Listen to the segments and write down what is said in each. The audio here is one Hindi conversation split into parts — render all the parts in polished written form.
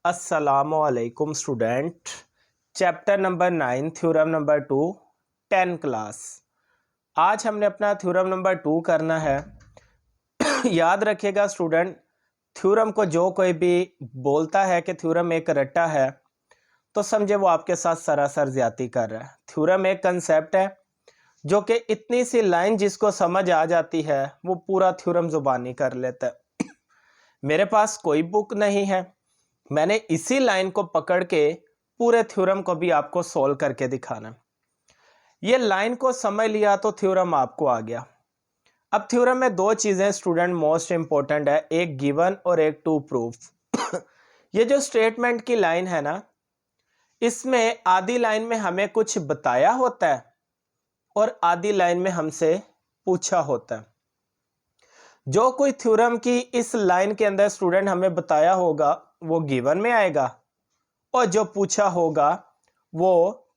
अस्सलामुअलैकुम student. Chapter number 9 theorem number 2 10 class. आज हमने अपना थ्योरम नंबर 2 करना है। याद रखिएगा स्टूडेंट, थ्योरम को जो कोई भी बोलता है कि थ्योरम एक रट्टा है तो समझे वो आपके साथ सरासर ज्यादती कर रहा है। थ्योरम एक कंसेप्ट है जो कि इतनी सी लाइन जिसको समझ आ जाती है वो पूरा थ्योरम जुबानी कर लेता है। मेरे पास कोई बुक नहीं है, मैंने इसी लाइन को पकड़ के पूरे थ्योरम को भी आपको सोल्व करके दिखाना। ये लाइन को समझ लिया तो थ्योरम आपको आ गया। अब थ्योरम में दो चीजें स्टूडेंट मोस्ट इंपॉर्टेंट है, एक गिवन और एक टू प्रूफ। ये जो स्टेटमेंट की लाइन है ना, इसमें आधी लाइन में हमें कुछ बताया होता है और आधी लाइन में हमसे पूछा होता है। जो कोई थ्योरम की इस लाइन के अंदर स्टूडेंट हमें बताया होगा वो गिवन में आएगा और जो पूछा होगा वो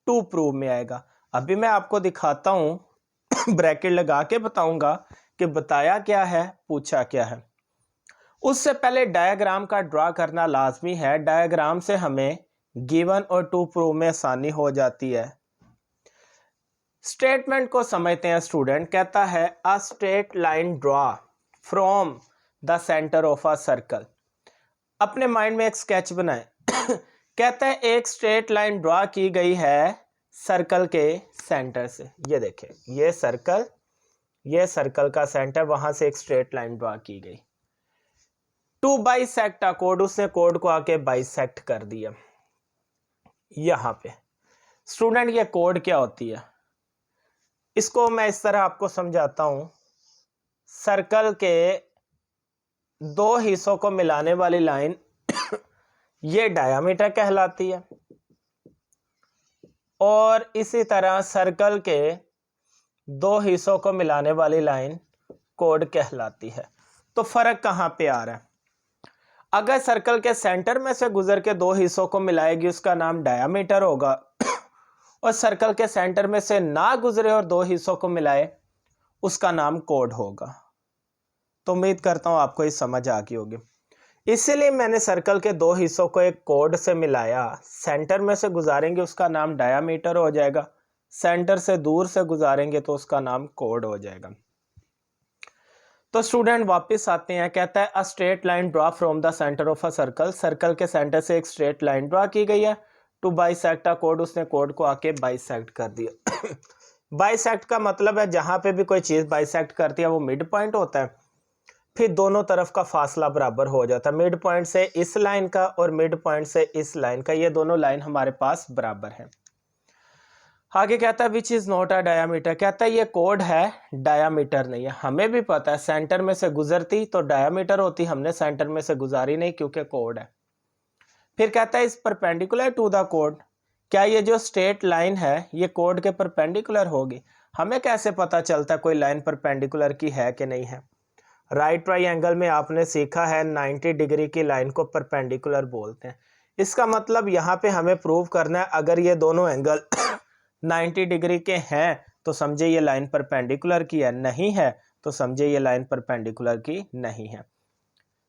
टू प्रूव में आएगा। अभी मैं आपको दिखाता हूं, ब्रैकेट लगा के बताऊंगा कि बताया क्या है, पूछा क्या है। उससे पहले डायग्राम का ड्रा करना लाजमी है। डायग्राम से हमें गिवन और टू प्रूव में आसानी हो जाती है। स्टेटमेंट को समझते हैं स्टूडेंट। कहता है a straight line draw from the centre of a circle. अपने माइंड में एक स्केच बनाए। कहता है एक स्ट्रेट लाइन ड्रा की गई है सर्कल के सेंटर से। ये देखें, ये सर्कल का सेंटर, वहां से एक स्ट्रेट लाइन ड्रा की गई। टू बाइसेक्ट अ कोड, उसने कोड को आके बाइसेक्ट कर दिया। यहां पे स्टूडेंट ये कोड क्या होती है, इसको मैं इस तरह आपको समझाता हूं। सर्कल के दो हिस्सों को मिलाने वाली लाइन ये डायामीटर कहलाती है और इसी तरह सर्कल के दो हिस्सों को मिलाने वाली लाइन कोड कहलाती है। तो फर्क कहां पे आ रहा है? अगर सर्कल के सेंटर में से गुजर के दो हिस्सों को मिलाएगी उसका नाम डायामीटर होगा और सर्कल के सेंटर में से ना गुजरे और दो हिस्सों को मिलाए उसका नाम कोड होगा। तो उम्मीद करता हूं आपको ये समझ आ गई होगी। इसीलिए मैंने सर्कल के दो हिस्सों को एक कोड से मिलाया। सेंटर में से गुजारेंगे उसका नाम डायामीटर हो जाएगा, सेंटर से दूर से गुजारेंगे तो उसका नाम कोड हो जाएगा। तो स्टूडेंट वापस आते हैं। कहता है a straight line draw from the centre of a circle. Circle के सेंटर से एक स्ट्रेट लाइन ड्रा की गई है। टू बाइसेक्ट अ कोड, उसने कोड को आके बाइसेक्ट कर दिया। बाइसेक्ट का मतलब है जहां पे भी कोई चीज बाइसेक्ट करती है वो मिड पॉइंट होता है, फिर दोनों तरफ का फासला बराबर हो जाता है। मिड पॉइंट से इस लाइन का और मिड पॉइंट से इस लाइन का, ये दोनों लाइन हमारे पास बराबर है। आगे कहता है which is not a diameter. कहता है ये कोड है, डायामीटर नहीं है। हमें भी पता है सेंटर में से गुजरती तो डायामीटर होती, हमने सेंटर में से गुजारी नहीं क्योंकि कोड है। फिर कहता है इस परपेंडिकुलर टू द कोड। क्या ये जो स्ट्रेट लाइन है ये कोड के परपेंडिकुलर होगी? हमें कैसे पता चलता है कोई लाइन परपेंडिकुलर की है कि नहीं है? राइट ट्राइंगल में आपने सीखा है 90 डिग्री की लाइन को परपेंडिकुलर बोलते हैं। इसका मतलब यहाँ पे हमें प्रूव करना है अगर ये दोनों एंगल 90 डिग्री के हैं तो समझे ये लाइन परपेंडिकुलर की है, नहीं है तो समझे ये लाइन परपेंडिकुलर की नहीं है।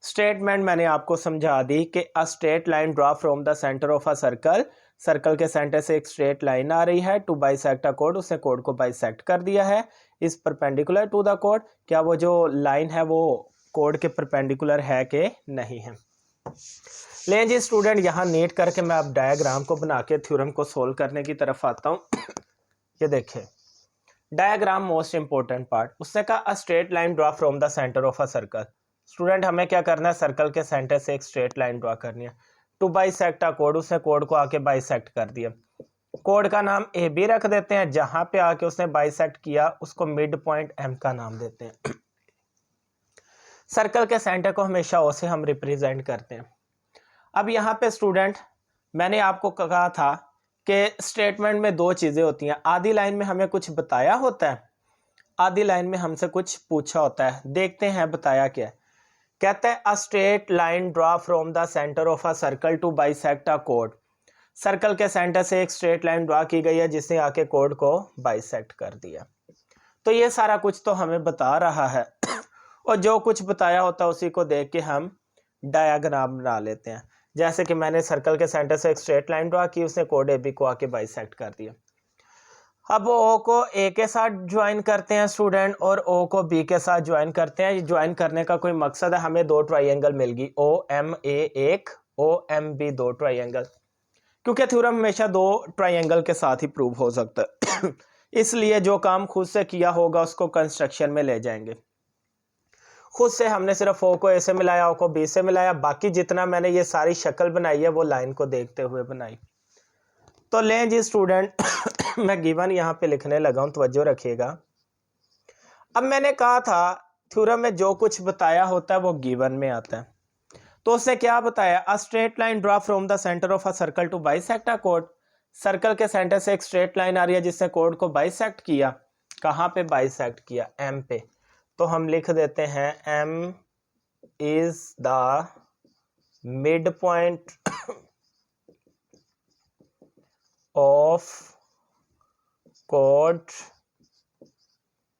स्टेटमेंट मैंने आपको समझा दी कि अ straight line draw from the centre of a circle. Circle के सेंटर से एक स्ट्रेट लाइन आ रही है। टू बाइसेक्ट अ कोड, उसने कोड को बाइसेक्ट कर दिया है। इस परपेंडिकुलर टू द कोड, क्या वो जो लाइन है वो कोड के परपेंडिकुलर है कि नहीं है? ले जी स्टूडेंट, यहाँ नीट करके मैं अब डायग्राम को बना के थ्योरम को सोल्व करने की तरफ आता हूँ। ये देखें डायग्राम मोस्ट इंपॉर्टेंट पार्ट। उसने कहा अ straight line draw from the centre of a circle. Student हमें क्या करना है, सर्कल के सेंटर से एक स्ट्रेट लाइन ड्रा करनी है। टू बाइसेक्ट अ कोड, उसने कोड को आके बाइसेक्ट कर दिया। कोड का नाम ए बी रख देते हैं। जहां पे आके उसने बाइसेक्ट किया उसको मिड पॉइंट एम का नाम देते हैं। सर्कल के सेंटर को हमेशा ओ से हम रिप्रेजेंट करते हैं। अब यहाँ पे स्टूडेंट मैंने आपको कहा था कि स्टेटमेंट में दो चीजें होती हैं। आधी लाइन में हमें कुछ बताया होता है, आधी लाइन में हमसे कुछ पूछा होता है। देखते हैं बताया क्या है। कहता है a straight line draw from the centre of a circle to bisect a कोड। सर्कल के सेंटर से एक स्ट्रेट लाइन ड्रा की गई है जिसने आके कोड को बाइसेक्ट कर दिया। तो ये सारा कुछ तो हमें बता रहा है और जो कुछ बताया होता है उसी को देख के हम डायग्राम बना लेते हैं। जैसे कि मैंने सर्कल के सेंटर से एक स्ट्रेट लाइन ड्रा की, उसने कोड ए बी को आके बाइसेक्ट कर दिया। अब ओ को ए के साथ ज्वाइन करते हैं स्टूडेंट और ओ को बी के साथ ज्वाइन करते हैं। ज्वाइन करने का कोई मकसद है, हमें दो ट्राइंगल मिल गई, ओ एम ए एक, ओ एम बी दो ट्राइंगल, क्योंकि थ्योरम हमेशा दो ट्राइंगल के साथ ही प्रूव हो सकता है इसलिए जो काम खुद से किया होगा उसको कंस्ट्रक्शन में ले जाएंगे। खुद से हमने सिर्फ ओ को ए से मिलाया, ओ को बी से मिलाया, बाकी जितना मैंने ये सारी शक्ल बनाई है वो लाइन को देखते हुए बनाई। तो लें जी स्टूडेंट मैं गिवन यहाँ पे लिखने लगा हूँ, तवज्जो रखिएगा। अब मैंने कहा था थ्योरम में जो कुछ बताया होता है वो गिवन में आता है। तो उसने क्या बताया, a straight line draw from the centre of a circle to bisect a कोड। सर्कल के सेंटर से एक स्ट्रेट लाइन आ रही है जिसने कोड को बाइसेक्ट किया। कहाँ पे बाइसेक्ट किया, एम पे। तो हम लिख देते हैं M is the mid point of कोड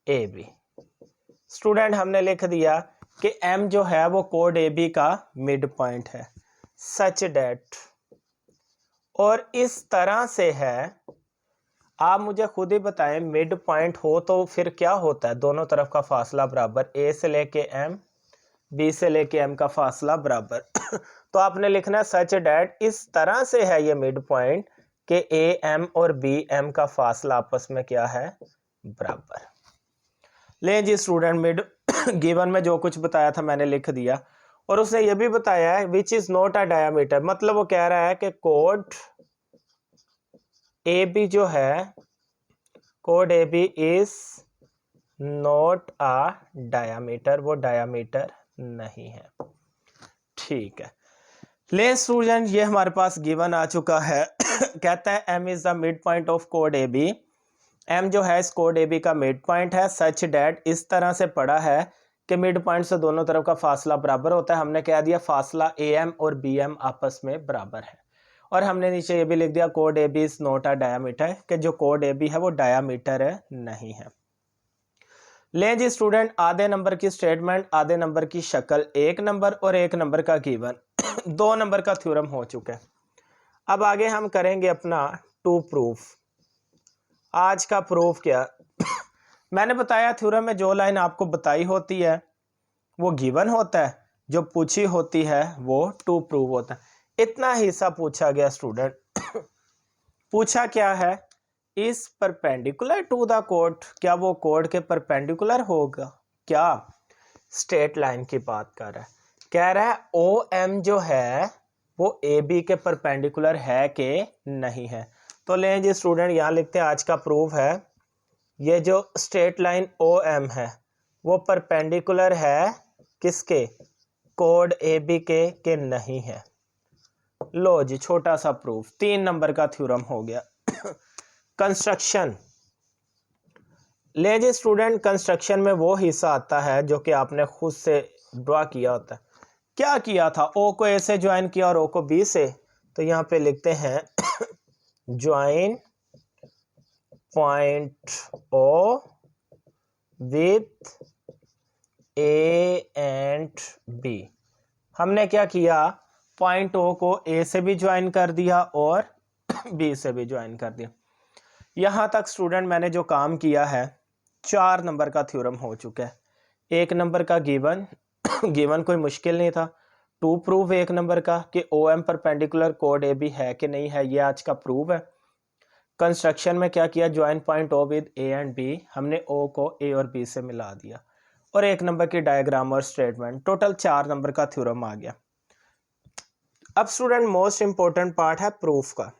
ए बी। स्टूडेंट हमने लिख दिया कि एम जो है वो कोड ए बी का मिड पॉइंट है, सच डेट, और इस तरह से है। आप मुझे खुद ही बताएं, मिड पॉइंट हो तो फिर क्या होता है, दोनों तरफ का फासला बराबर, ए से लेके एम, बी से लेके एम का फासला बराबर तो आपने लिखना है सच डेट, इस तरह से है ये मिड पॉइंट कि ए एम और बी एम का फासला आपस में क्या है, बराबर। लें जी स्टूडेंट, मिड गिवन में जो कुछ बताया था मैंने लिख दिया, और उसने ये भी बताया है which is not a diameter, मतलब वो कह रहा है कि कोड ए बी जो है, कोड A B is not a diameter, वो डायामीटर नहीं है। ठीक है, ले स्टूडेंट ये हमारे पास गिवन आ चुका है कहता है M is the mid point of कोड ए बी, एम जो है इस कोड ए बी का मिड पॉइंट है, सच डेट, इस तरह से पढ़ा है कि मिड पॉइंट से दोनों तरफ का फासला बराबर होता है। हमने कह दिया फासला ए एम और बी एम आपस में बराबर है, और हमने नीचे ये भी लिख दिया कोड A B is not a diameter, कि जो कोड ए बी है वो डायामीटर है नहीं है। लें जी स्टूडेंट, आधे नंबर की स्टेटमेंट, आधे नंबर की शक्ल, एक नंबर और एक नंबर का गिवन 2 नंबर का थ्योरम हो चुका है। अब आगे हम करेंगे अपना टू प्रूफ। आज का प्रूफ क्या मैंने बताया थ्योरम में जो लाइन आपको बताई होती है वो गिवन होता है, जो पूछी होती है वो टू प्रूफ होता है। इतना हिस्सा पूछा गया स्टूडेंट पूछा क्या है, इस परपेंडिकुलर टू द कोड, क्या वो कोड के परपेंडिकुलर होगा, क्या स्ट्रेट लाइन की बात कर रहा है, कह रहा है ओ एम जो है वो ए बी के परपेंडिकुलर है कि नहीं है। तो लें जी स्टूडेंट यहाँ लिखते हैं आज का प्रूफ है, ये जो स्ट्रेट लाइन ओ एम है वो परपेंडिकुलर है किसके, कोड ए बी के नहीं है। लो जी छोटा सा प्रूफ, 3 नंबर का थ्योरम हो गया। कंस्ट्रक्शन, ले जी स्टूडेंट, कंस्ट्रक्शन में वो हिस्सा आता है जो कि आपने खुद से ड्रा किया होता है। क्या किया था, ओ को ए से ज्वाइन किया और ओ को बी से, तो यहाँ पे लिखते हैं join point O with A and B. हमने क्या किया, पॉइंट ओ को ए से भी ज्वाइन कर दिया और बी से भी ज्वाइन कर दिया। यहाँ तक स्टूडेंट मैंने जो काम किया है 4 नंबर का थ्योरम हो चुका है। 1 नंबर का गिवन गिवन कोई मुश्किल नहीं था। टू प्रूफ 1 नंबर का कि ओ एम परपेंडिकुलर कोड ए बी है कि नहीं है, ये आज का प्रूफ है। कंस्ट्रक्शन में क्या किया, join point O with A and B, हमने ओ को ए और बी से मिला दिया, और 1 नंबर की डायग्राम और स्टेटमेंट, टोटल 4 नंबर का थ्योरम आ गया। अब स्टूडेंट मोस्ट इंपॉर्टेंट पार्ट है प्रूफ का।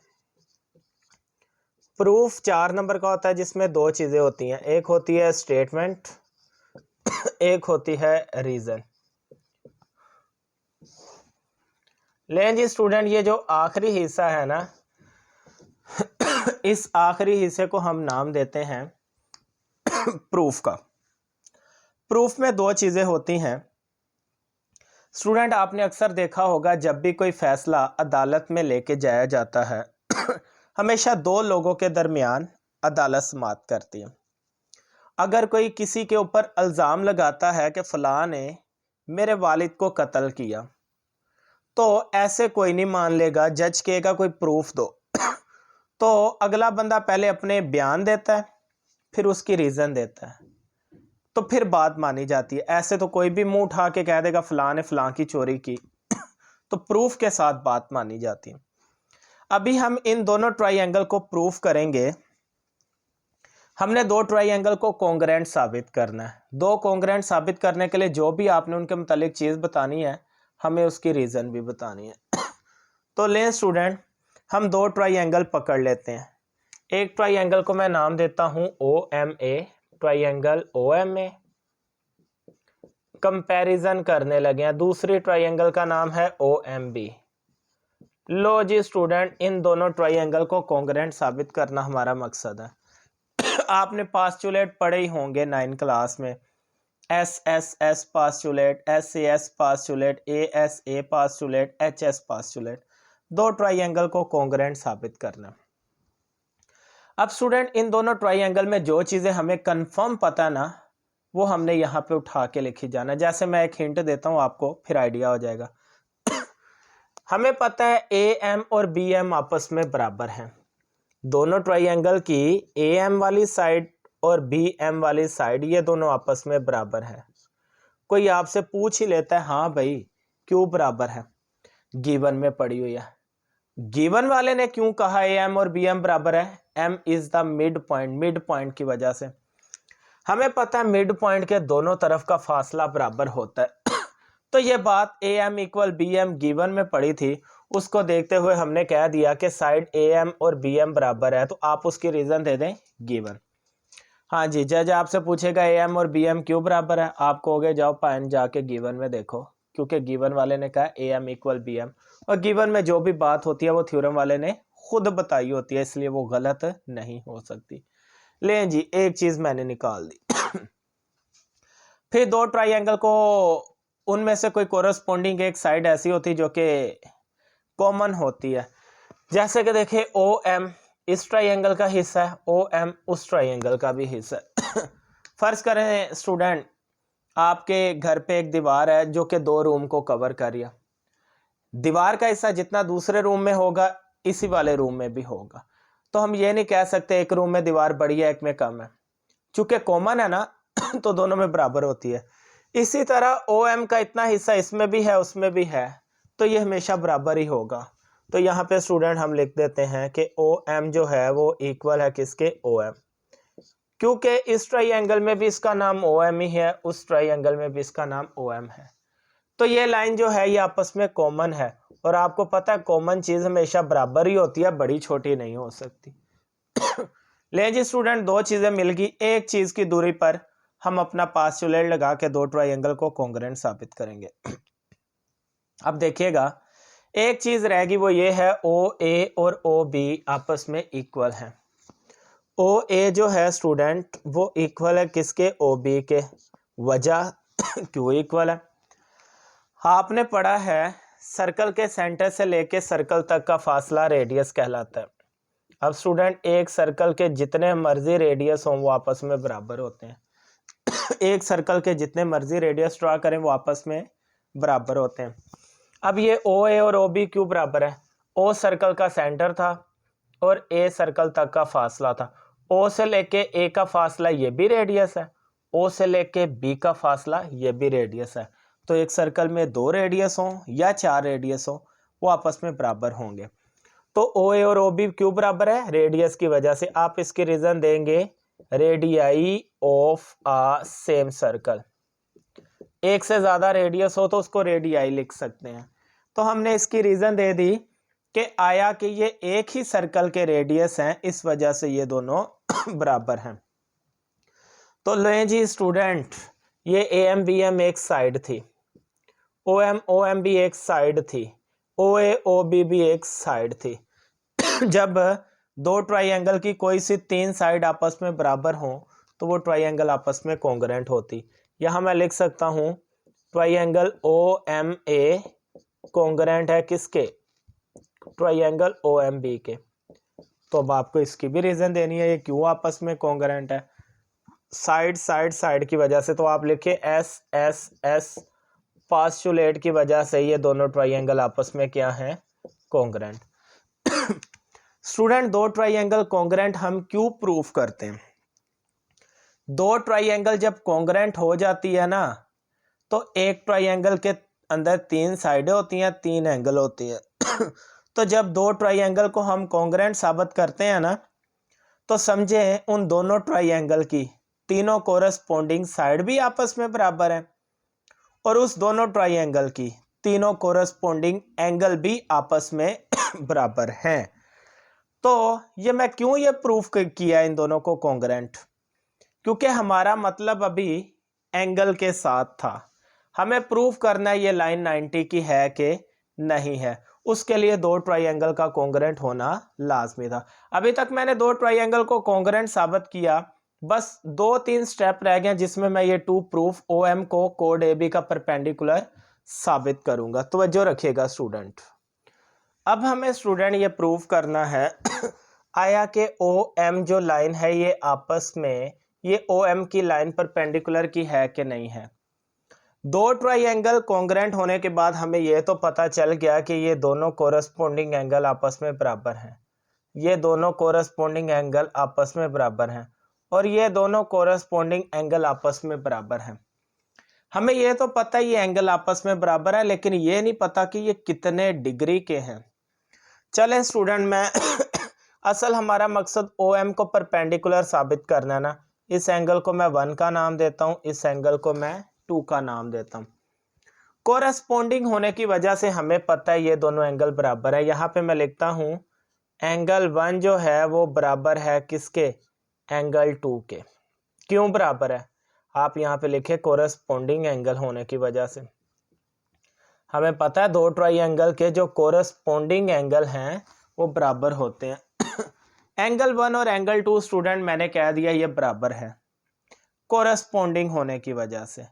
प्रूफ 4 नंबर का होता है जिसमें 2 चीजें होती हैं, एक होती है स्टेटमेंट, एक होती है रीजन। लें जी स्टूडेंट, ये जो आखिरी हिस्सा है ना इस आखिरी हिस्से को हम नाम देते हैं प्रूफ का। प्रूफ में 2 चीजें होती हैं स्टूडेंट, आपने अक्सर देखा होगा जब भी कोई फैसला अदालत में लेके जाया जाता है हमेशा 2 लोगों के दरमियान अदालत समाअत करती है। अगर कोई किसी के ऊपर इल्ज़ाम लगाता है कि फलां ने मेरे वालिद को कत्ल किया, तो ऐसे कोई नहीं मान लेगा, जज कहेगा कोई प्रूफ दो तो अगला बंदा पहले अपने बयान देता है, फिर उसकी रीज़न देता है, तो फिर बात मानी जाती है। ऐसे तो कोई भी मुंह उठा के कह देगा फलां ने फलां की चोरी की तो प्रूफ के साथ बात मानी जाती है। अभी हम इन दोनों ट्राइंगल को प्रूफ करेंगे। हमने दो ट्राइंगल को कॉन्ग्रुएंट साबित करना है। दो कॉन्ग्रुएंट साबित करने के लिए जो भी आपने उनके मुतालिक चीज़ बतानी है, हमें उसकी रीज़न भी बतानी है। तो लें स्टूडेंट, हम दो ट्राइंगल पकड़ लेते हैं। एक ट्राइंगल को मैं नाम देता हूं OMA, ट्राइंगल OMA। कंपैरिजन करने लगे हैं। दूसरी ट्राइंगल का नाम है OMB। लो जी स्टूडेंट, इन दोनों ट्राइंगल को कॉन्ग्रुएंट साबित करना हमारा मकसद है। आपने पास्चुलेट पढ़े ही होंगे 9 क्लास में। SSS पास्चुलेट, SAS पास्चुलेट, ASA पास्चुलेट, HS पास्चुलेट। दो ट्राइंगल को कॉन्ग्रुएंट साबित करना। अब स्टूडेंट, इन दोनों ट्राइंगल में जो चीज़ें हमें कंफर्म पता ना, वो हमने यहाँ पे उठा के लिखी जाना। जैसे मैं एक हिंट देता हूँ आपको, फिर आइडिया हो जाएगा। हमें पता है AM और BM आपस में बराबर हैं। दोनों ट्राइंगल की AM वाली साइड और BM वाली साइड, ये दोनों आपस में बराबर है। कोई आपसे पूछ ही लेता है, हाँ भाई क्यों बराबर है, गिवन में पड़ी हुई है। गिवन वाले ने क्यों कहा AM और BM बराबर है? M is the mid point, mid point की वजह से। हमें पता है मिड पॉइंट के दोनों तरफ का फासला बराबर होता है। तो ये बात AM इक्वल BM गिवन में पड़ी थी, उसको देखते हुए हमने कह दिया कि साइड AM और BM बराबर है, तो आप उसकी रीजन दे दें गिवन। हाँ जी, जज आपसे पूछेगा AM और BM क्यों बराबर है, आप कहोगे जाओ पाइन जाके गिवन में देखो, क्योंकि गिवन वाले ने कहा AM इक्वल BM, और गिवन में जो भी बात होती है वो थ्योरम वाले ने खुद बताई होती है, इसलिए वो गलत नहीं हो सकती। लें जी, एक चीज मैंने निकाल दी। फिर दो ट्राइंगल को, उनमें से कोई कोरस्पोंडिंग एक साइड ऐसी होती है जो कि कॉमन होती है। जैसे कि देखिए OM इस ट्राइंगल का हिस्सा है, OM उस ट्राइंगल का भी हिस्सा है। फर्ज करें स्टूडेंट, आपके घर पे एक दीवार है जो कि 2 रूम को कवर कर रही है। दीवार का हिस्सा जितना दूसरे रूम में होगा, इसी वाले रूम में भी होगा। तो हम ये नहीं कह सकते एक रूम में दीवार बड़ी है एक में कम है, चूंकि कॉमन है ना तो दोनों में बराबर होती है। इसी तरह OM का इतना हिस्सा इसमें भी है उसमें भी है, तो ये हमेशा बराबर ही होगा। तो यहाँ पे स्टूडेंट हम लिख देते हैं कि OM जो है वो इक्वल है किसके? OM, क्योंकि इस ट्राइंगल में भी इसका नाम OM ही है, उस ट्राइंगल में भी इसका नाम OM है। तो ये लाइन जो है ये आपस में कॉमन है, और आपको पता है कॉमन चीज हमेशा बराबर ही होती है, बड़ी छोटी नहीं हो सकती। ले जी स्टूडेंट, दो चीजें मिल गई। एक चीज की दूरी पर हम अपना पास्चुलेट लगा के दो ट्राइंगल को कॉन्ग्रुएंट साबित करेंगे। अब देखिएगा, एक चीज रहेगी, वो ये है OA और OB आपस में इक्वल हैं। OA जो है स्टूडेंट वो इक्वल है किसके? OB के। वजह क्यों इक्वल है? आपने पढ़ा है सर्कल के सेंटर से लेके सर्कल तक का फासला रेडियस कहलाता है। अब स्टूडेंट, एक सर्कल के जितने मर्जी रेडियस हों वो आपस में बराबर होते हैं। एक सर्कल के जितने मर्जी रेडियस ड्रा करें वो आपस में बराबर होते हैं। अब ये OA और OB क्यों बराबर है? O सर्कल का सेंटर था और A सर्कल तक का फासला था। O से लेके A का फासला ये भी रेडियस है, O से लेके B का फासला ये भी रेडियस है। तो एक सर्कल में 2 रेडियस हों या 4 रेडियस हो, वो आपस में बराबर होंगे। तो OA और OB क्यों बराबर है? रेडियस की वजह से। आप इसकी रीजन देंगे radii of a same circle. एक से ज्यादा रेडियस हो तो उसको रेडियाई लिख सकते हैं। तो हमने इसकी रीजन दे दी कि आया कि ये एक ही सर्कल के रेडियस हैं, इस वजह से ये दोनों बराबर हैं। तो लें जी स्टूडेंट, ये AM BM एक साइड थी, OM OMB एक साइड थी, OA OB भी एक साइड थी। जब दो ट्राइंगल की कोई सी 3 साइड आपस में बराबर हो तो वो ट्राइंगल आपस में कॉन्ग्रुएंट होती। यहाँ मैं लिख सकता हूँ ट्राइंगल OMA कॉन्ग्रुएंट है किसके? ट्राइंगल OMB के। तो अब आपको इसकी भी रीजन देनी है ये क्यों आपस में कॉन्ग्रुएंट है। साइड की वजह से। तो आप लिखे SSS पास्टुलेट की वजह से ये दोनों ट्राइंगल आपस में क्या हैं, कॉन्ग्रेंट। स्टूडेंट, दो ट्राइंगल कॉन्ग्रेंट हम क्यों प्रूफ करते हैं? दो ट्राइंगल जब कॉन्ग्रेंट हो जाती है ना, तो एक ट्राइंगल के अंदर तीन साइडें होती हैं, तीन एंगल होती हैं। तो जब दो ट्राइंगल को हम कॉन्ग्रेंट साबित करते हैं ना, तो समझे उन दोनों ट्राइंगल की तीनों कोरस्पोंडिंग साइड भी आपस में बराबर है और उस दोनों ट्राइंगल की तीनों कोरस्पोंडिंग एंगल भी आपस में बराबर हैं। तो ये मैं क्यों ये प्रूफ किया इन दोनों को कॉन्ग्रेंट? क्योंकि हमारा मतलब अभी एंगल के साथ था, हमें प्रूफ करना है ये लाइन 90 की है कि नहीं है। उसके लिए दो ट्राइंगल का कॉन्ग्रेंट होना लाजमी था। अभी तक मैंने दो ट्राइंगल को कॉन्ग्रेंट साबित किया, बस 2-3 स्टेप रह गए जिसमें मैं ये टू प्रूफ OM को कोड AB का परपेंडिकुलर साबित करूंगा। तवज्जो रखिएगा स्टूडेंट। अब हमें स्टूडेंट ये प्रूफ करना है आया कि OM जो लाइन है ये आपस में ये OM की लाइन परपेंडिकुलर की है कि नहीं है। दो ट्राइंगल कॉन्ग्रेंट होने के बाद हमें यह तो पता चल गया कि ये दोनों कोरस्पोंडिंग एंगल आपस में बराबर हैं, ये दोनों कोरस्पोंडिंग एंगल आपस में बराबर हैं और ये दोनों कोरस्पोंडिंग एंगल आपस में बराबर हैं। हमें यह तो पता ये एंगल आपस में बराबर है, लेकिन ये नहीं पता कि ये कितने डिग्री के हैं। चलें स्टूडेंट, मैं असल हमारा मकसद OM को परपेंडिकुलर साबित करना है ना। इस एंगल को मैं 1 का नाम देता हूं, इस एंगल को मैं 2 का नाम देता हूं। कोरस्पोंडिंग होने की वजह से हमें पता है ये दोनों एंगल बराबर है। यहां पे मैं लिखता हूं एंगल 1 जो है वो बराबर है किसके, एंगल 2 के। क्यों बराबर है? आप यहां पे लिखे कोरस्पोंडिंग एंगल होने की वजह से। हमें पता है दो ट्राइंगल के जो कोरस्पोंडिंग एंगल हैं वो बराबर होते हैं। एंगल 1 और एंगल 2 स्टूडेंट मैंने कह दिया ये बराबर है कोरस्पोंडिंग होने की वजह से।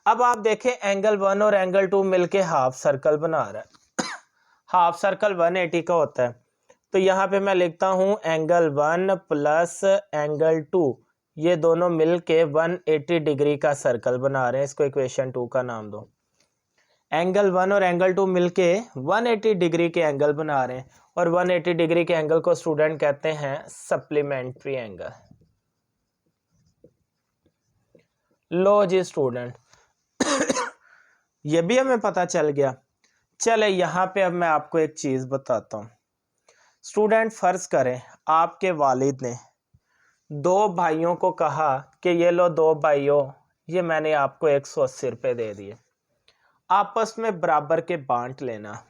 अब आप देखें एंगल 1 और एंगल 2 मिलके हाफ सर्कल बना रहा है। हाफ सर्कल 180 का होता है, तो यहाँ पे मैं लिखता हूँ एंगल 1 प्लस एंगल 2, ये दोनों मिलके 180 डिग्री का सर्कल बना रहे हैं। इसको इक्वेशन 2 का नाम दो। एंगल 1 और एंगल 2 मिलके 180 डिग्री के एंगल बना रहे हैं और 180 डिग्री के एंगल को स्टूडेंट कहते हैं सप्लीमेंट्री एंगल। लो जी स्टूडेंट, ये भी हमें पता चल गया। चले यहाँ पे अब मैं आपको एक चीज बताता हूँ। स्टूडेंट, फर्ज करें आपके वालिद ने दो भाइयों को कहा कि ये लो दो भाइयों, ये मैंने आपको 180 रुपये दे दिए, आपस में बराबर के बांट लेना।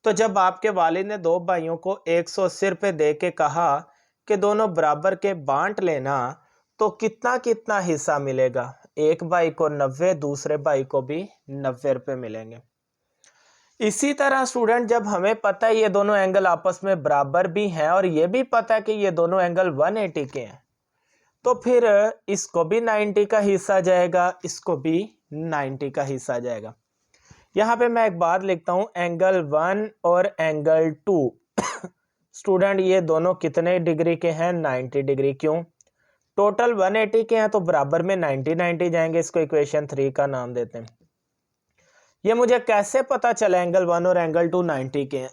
तो जब आपके वालिद ने दो भाइयों को 180 रुपये दे के कहा कि दोनों बराबर के बांट लेना, तो कितना कितना हिस्सा मिलेगा? एक भाई को 90, दूसरे भाई को भी 90 रुपये मिलेंगे। इसी तरह स्टूडेंट, जब हमें पता है ये दोनों एंगल आपस में बराबर भी हैं और ये भी पता है कि ये दोनों एंगल 180 के हैं, तो फिर इसको भी 90 का हिस्सा जाएगा, इसको भी 90 का हिस्सा जाएगा। यहाँ पे मैं एक बात लिखता हूँ, एंगल 1 और एंगल 2 स्टूडेंट ये दोनों कितने डिग्री के हैं? 90 डिग्री। क्यों? टोटल 180 के हैं तो बराबर में 90 जाएंगे। इसको इक्वेशन 3 का नाम देते हैं। ये मुझे कैसे पता चला एंगल 1 और एंगल 2 90 के हैं?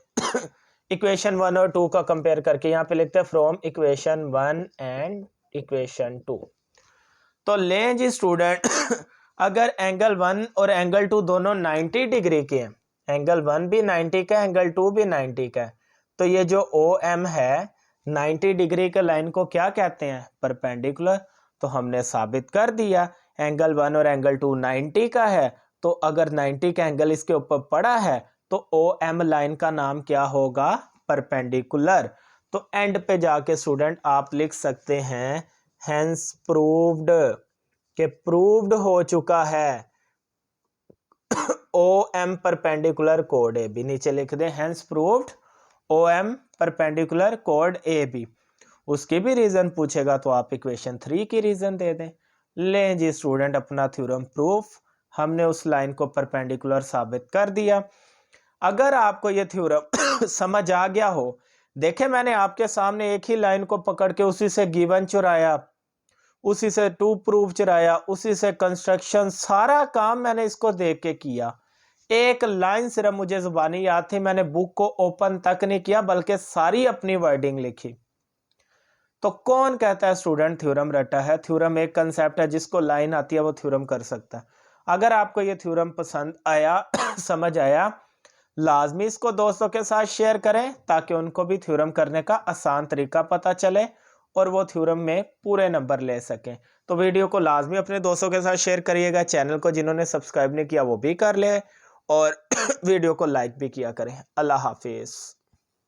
इक्वेशन 1 और 2 का कंपेयर करके यहाँ पे लिखते हैं फ्रॉम इक्वेशन 1 एंड इक्वेशन 2। तो लें जी स्टूडेंट, अगर एंगल 1 और एंगल 2 दोनों 90 डिग्री के हैं, एंगल 1 भी 90 का, एंगल 2 भी 90 का है, तो ये जो OM है 90 डिग्री के लाइन को क्या कहते हैं? परपेंडिकुलर। तो हमने साबित कर दिया एंगल 1 और एंगल 2 90 का है, तो अगर 90 का एंगल इसके ऊपर पड़ा है तो OM लाइन का नाम क्या होगा? परपेंडिकुलर। तो एंड पे जाके स्टूडेंट आप लिख सकते हैं हेंस प्रूव्ड, के प्रूव्ड हो चुका है OM परपेंडिकुलर कोड AB। नीचे लिख दें hence proved OM perpendicular code AB। उसकी भी रीजन पूछेगा तो आप इक्वेशन 3 की रीजन दे दें। लें जी स्टूडेंट, अपना थ्योरम प्रूफ, हमने उस लाइन को परपेंडिकुलर साबित कर दिया। अगर आपको ये थ्योरम समझ आ गया हो, देखें मैंने आपके सामने एक ही लाइन को पकड़ के उसी से गिवन चुराया, उसी से टू प्रूफ चुराया, उसी से कंस्ट्रक्शन, सारा काम मैंने इसको देख के किया। एक लाइन सिर्फ मुझे जुबानी याद थी, मैंने बुक को ओपन तक नहीं किया बल्कि सारी अपनी वर्डिंग लिखी। तो कौन कहता है स्टूडेंट थ्योरम रटा है? थ्योरम एक कंसेप्ट है, जिसको लाइन आती है वो थ्योरम कर सकता है। अगर आपको ये थ्योरम पसंद आया समझ आया, लाजमी इसको दोस्तों के साथ शेयर करें ताकि उनको भी थ्योरम करने का आसान तरीका पता चले और वो थ्योरम में पूरे नंबर ले सकें। तो वीडियो को लाजमी अपने दोस्तों के साथ शेयर करिएगा। चैनल को जिन्होंने सब्सक्राइब नहीं किया वो भी कर ले और वीडियो को लाइक भी किया करें। अल्लाह हाफिज़।